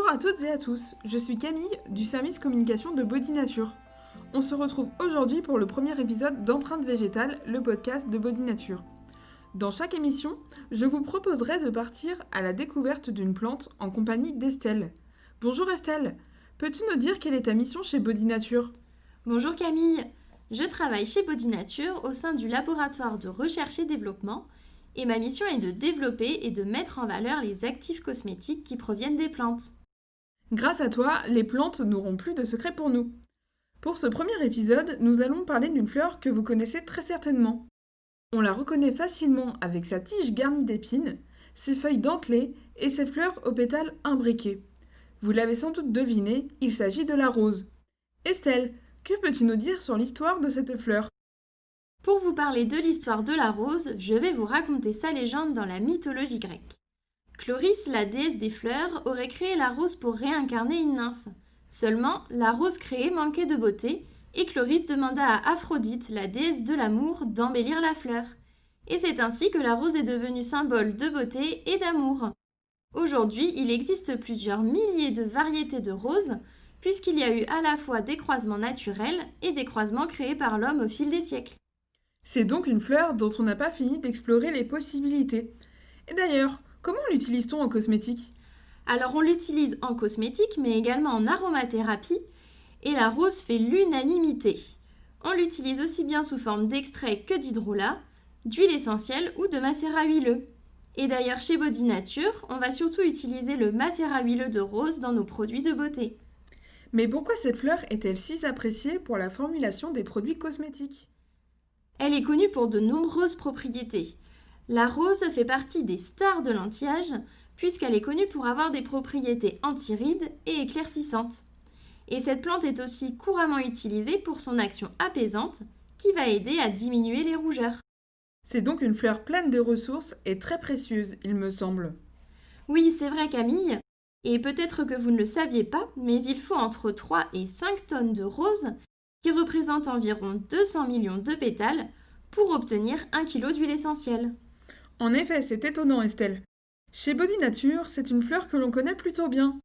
Bonjour à toutes et à tous, je suis Camille du service communication de Body Nature. On se retrouve aujourd'hui pour le premier épisode d'Empreinte végétale, le podcast de Body Nature. Dans chaque émission, je vous proposerai de partir à la découverte d'une plante en compagnie d'Estelle. Bonjour Estelle, peux-tu nous dire quelle est ta mission chez Body Nature ? Bonjour Camille, je travaille chez Body Nature au sein du laboratoire de recherche et développement et ma mission est de développer et de mettre en valeur les actifs cosmétiques qui proviennent des plantes. Grâce à toi, les plantes n'auront plus de secrets pour nous. Pour ce premier épisode, nous allons parler d'une fleur que vous connaissez très certainement. On la reconnaît facilement avec sa tige garnie d'épines, ses feuilles dentelées et ses fleurs aux pétales imbriqués. Vous l'avez sans doute deviné, il s'agit de la rose. Estelle, que peux-tu nous dire sur l'histoire de cette fleur ? Pour vous parler de l'histoire de la rose, je vais vous raconter sa légende dans la mythologie grecque. Chloris, la déesse des fleurs, aurait créé la rose pour réincarner une nymphe. Seulement, la rose créée manquait de beauté et Chloris demanda à Aphrodite, la déesse de l'amour, d'embellir la fleur. Et c'est ainsi que la rose est devenue symbole de beauté et d'amour. Aujourd'hui, il existe plusieurs milliers de variétés de roses, puisqu'il y a eu à la fois des croisements naturels et des croisements créés par l'homme au fil des siècles. C'est donc une fleur dont on n'a pas fini d'explorer les possibilités. Et d'ailleurs, comment l'utilise-t-on en cosmétique ? Alors on l'utilise en cosmétique, mais également en aromathérapie, et la rose fait l'unanimité. On l'utilise aussi bien sous forme d'extrait que d'hydrolat, d'huile essentielle ou de macérat huileux. Et d'ailleurs chez Body Nature, on va surtout utiliser le macérat huileux de rose dans nos produits de beauté. Mais pourquoi cette fleur est-elle si appréciée pour la formulation des produits cosmétiques ? Elle est connue pour de nombreuses propriétés. La rose fait partie des stars de l'anti-âge, puisqu'elle est connue pour avoir des propriétés anti-rides et éclaircissantes. Et cette plante est aussi couramment utilisée pour son action apaisante, qui va aider à diminuer les rougeurs. C'est donc une fleur pleine de ressources et très précieuse, il me semble. Oui, c'est vrai Camille, et peut-être que vous ne le saviez pas, mais il faut entre 3 et 5 tonnes de roses, qui représentent environ 200 millions de pétales, pour obtenir 1 kg d'huile essentielle. En effet, c'est étonnant Estelle. Chez Body Nature, c'est une fleur que l'on connaît plutôt bien.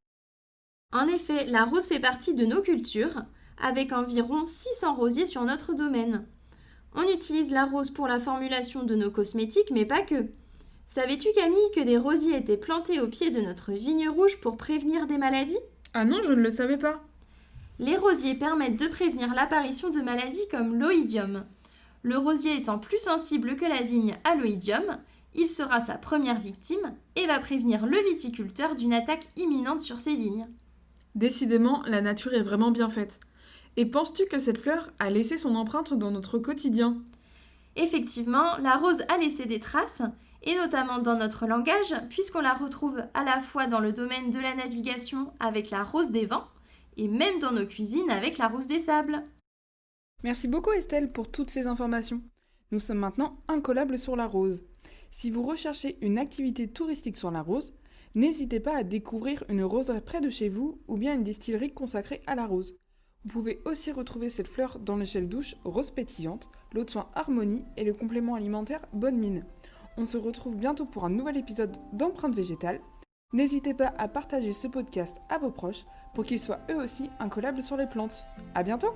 En effet, la rose fait partie de nos cultures, avec environ 600 rosiers sur notre domaine. On utilise la rose pour la formulation de nos cosmétiques, mais pas que. Savais-tu Camille que des rosiers étaient plantés au pied de notre vigne rouge pour prévenir des maladies ? Ah non, je ne le savais pas. Les rosiers permettent de prévenir l'apparition de maladies comme l'oïdium. Le rosier étant plus sensible que la vigne à l'oïdium, il sera sa première victime et va prévenir le viticulteur d'une attaque imminente sur ses vignes. Décidément, la nature est vraiment bien faite. Et penses-tu que cette fleur a laissé son empreinte dans notre quotidien ? Effectivement, la rose a laissé des traces, et notamment dans notre langage, puisqu'on la retrouve à la fois dans le domaine de la navigation avec la rose des vents, et même dans nos cuisines avec la rose des sables. Merci beaucoup Estelle pour toutes ces informations. Nous sommes maintenant incollables sur la rose. Si vous recherchez une activité touristique sur la rose, n'hésitez pas à découvrir une roseraie près de chez vous ou bien une distillerie consacrée à la rose. Vous pouvez aussi retrouver cette fleur dans le gel douche Rose Pétillante, l'eau de soin Harmonie et le complément alimentaire Bonne Mine. On se retrouve bientôt pour un nouvel épisode d'Empreinte végétale. N'hésitez pas à partager ce podcast à vos proches pour qu'ils soient eux aussi incollables sur les plantes. À bientôt!